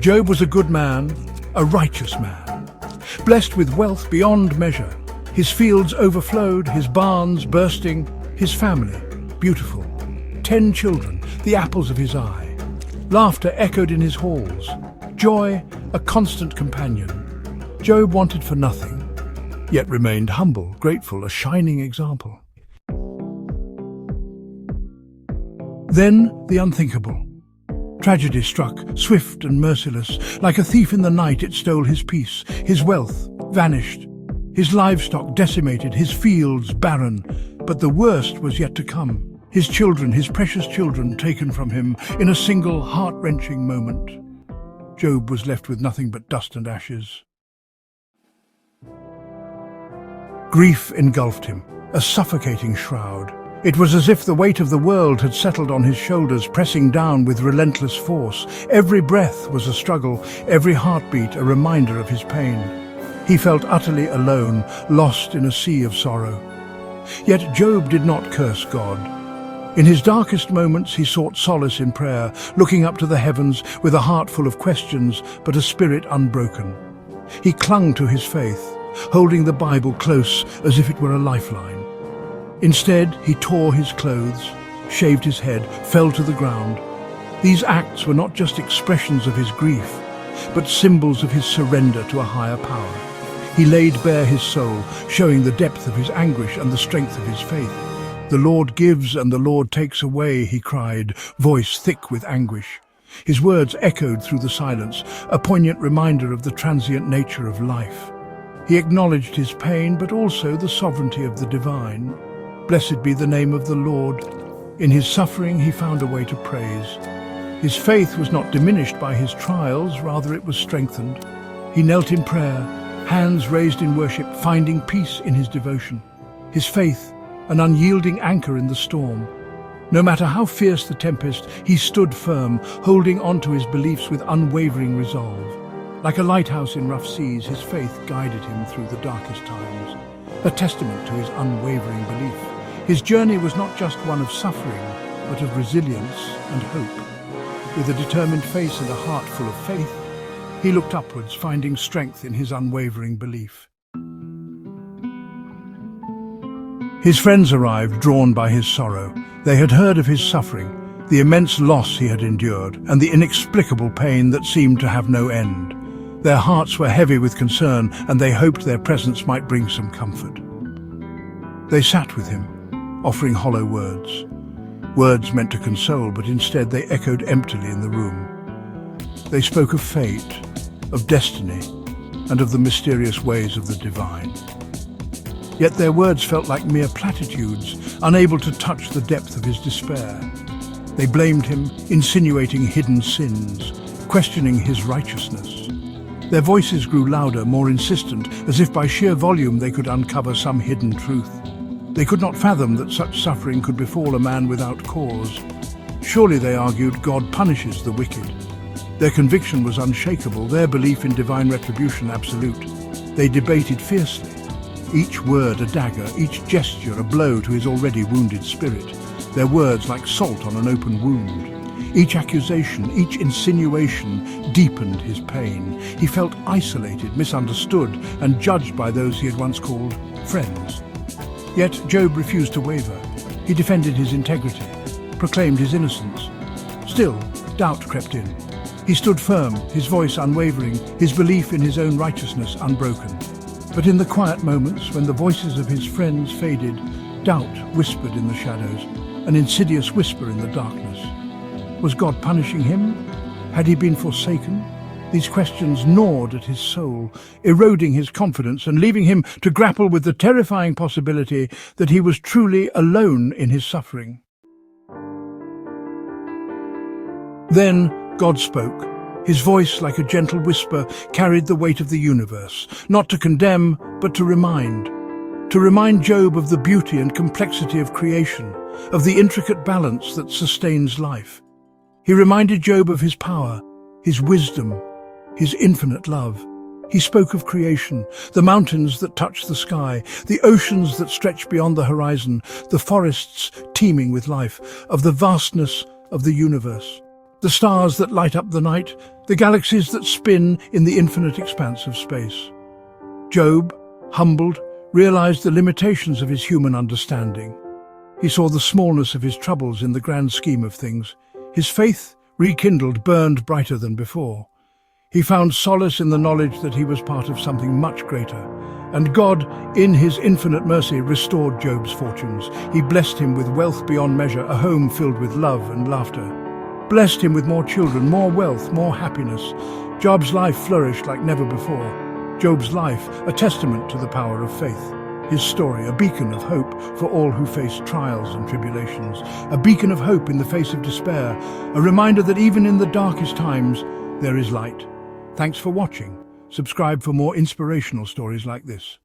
Job was a good man, a righteous man, blessed with wealth beyond measure. His fields overflowed, his barns bursting, his family beautiful. 10 children, the apples of his eye. Laughter echoed in his halls. Joy, a constant companion. Job wanted for nothing, yet remained humble, grateful, a shining example. Then the unthinkable. Tragedy struck, swift and merciless. Like a thief in the night, it stole his peace. His wealth vanished. His livestock decimated, his fields barren. But the worst was yet to come. His children, his precious children, taken from him in a single heart-wrenching moment. Job was left with nothing but dust and ashes. Grief engulfed him, a suffocating shroud. It was as if the weight of the world had settled on his shoulders, pressing down with relentless force. Every breath was a struggle, every heartbeat a reminder of his pain. He felt utterly alone, lost in a sea of sorrow. Yet Job did not curse God. In his darkest moments he sought solace in prayer, looking up to the heavens with a heart full of questions, but a spirit unbroken. He clung to his faith, holding the Bible close as if it were a lifeline. Instead, he tore his clothes, shaved his head, fell to the ground. These acts were not just expressions of his grief, but symbols of his surrender to a higher power. He laid bare his soul, showing the depth of his anguish and the strength of his faith. "The Lord gives and the Lord takes away," he cried, voice thick with anguish. His words echoed through the silence, a poignant reminder of the transient nature of life. He acknowledged his pain, but also the sovereignty of the divine. Blessed be the name of the Lord. In his suffering, he found a way to praise. His faith was not diminished by his trials, rather it was strengthened. He knelt in prayer, hands raised in worship, finding peace in his devotion. His faith, an unyielding anchor in the storm. No matter how fierce the tempest, he stood firm, holding on to his beliefs with unwavering resolve. Like a lighthouse in rough seas, his faith guided him through the darkest times, a testament to his unwavering belief. His journey was not just one of suffering, but of resilience and hope. With a determined face and a heart full of faith, he looked upwards, finding strength in his unwavering belief. His friends arrived, drawn by his sorrow. They had heard of his suffering, the immense loss he had endured, and the inexplicable pain that seemed to have no end. Their hearts were heavy with concern, and they hoped their presence might bring some comfort. They sat with him, offering hollow words. Words meant to console, but instead they echoed emptily in the room. They spoke of fate, of destiny, and of the mysterious ways of the divine. Yet their words felt like mere platitudes, unable to touch the depth of his despair. They blamed him, insinuating hidden sins, questioning his righteousness. Their voices grew louder, more insistent, as if by sheer volume they could uncover some hidden truth. They could not fathom that such suffering could befall a man without cause. Surely, they argued, God punishes the wicked. Their conviction was unshakable, their belief in divine retribution absolute. They debated fiercely, each word a dagger, each gesture a blow to his already wounded spirit, their words like salt on an open wound. Each accusation, each insinuation deepened his pain. He felt isolated, misunderstood, and judged by those he had once called friends. Yet Job refused to waver. He defended his integrity, proclaimed his innocence. Still, doubt crept in. He stood firm, his voice unwavering, his belief in his own righteousness unbroken. But in the quiet moments, when the voices of his friends faded, doubt whispered in the shadows, an insidious whisper in the darkness. Was God punishing him? Had he been forsaken? These questions gnawed at his soul, eroding his confidence and leaving him to grapple with the terrifying possibility that he was truly alone in his suffering. Then God spoke. His voice, like a gentle whisper, carried the weight of the universe, not to condemn, but to remind. To remind Job of the beauty and complexity of creation, of the intricate balance that sustains life. He reminded Job of his power, his wisdom, his infinite love. He spoke of creation, the mountains that touch the sky, the oceans that stretch beyond the horizon, the forests teeming with life, of the vastness of the universe. the stars that light up the night, the galaxies that spin in the infinite expanse of space. Job, humbled, realized the limitations of his human understanding. He saw the smallness of his troubles in the grand scheme of things. His faith, rekindled, burned brighter than before. He found solace in the knowledge that he was part of something much greater, and God, in his infinite mercy, restored Job's fortunes. He blessed him with wealth beyond measure, a home filled with love and laughter. Blessed him with more children, more wealth, more happiness. Job's life flourished like never before. Job's life, a testament to the power of faith. His story, a beacon of hope for all who face trials and tribulations. A beacon of hope in the face of despair. A reminder that even in the darkest times, there is light. Thanks for watching. Subscribe for more inspirational stories like this.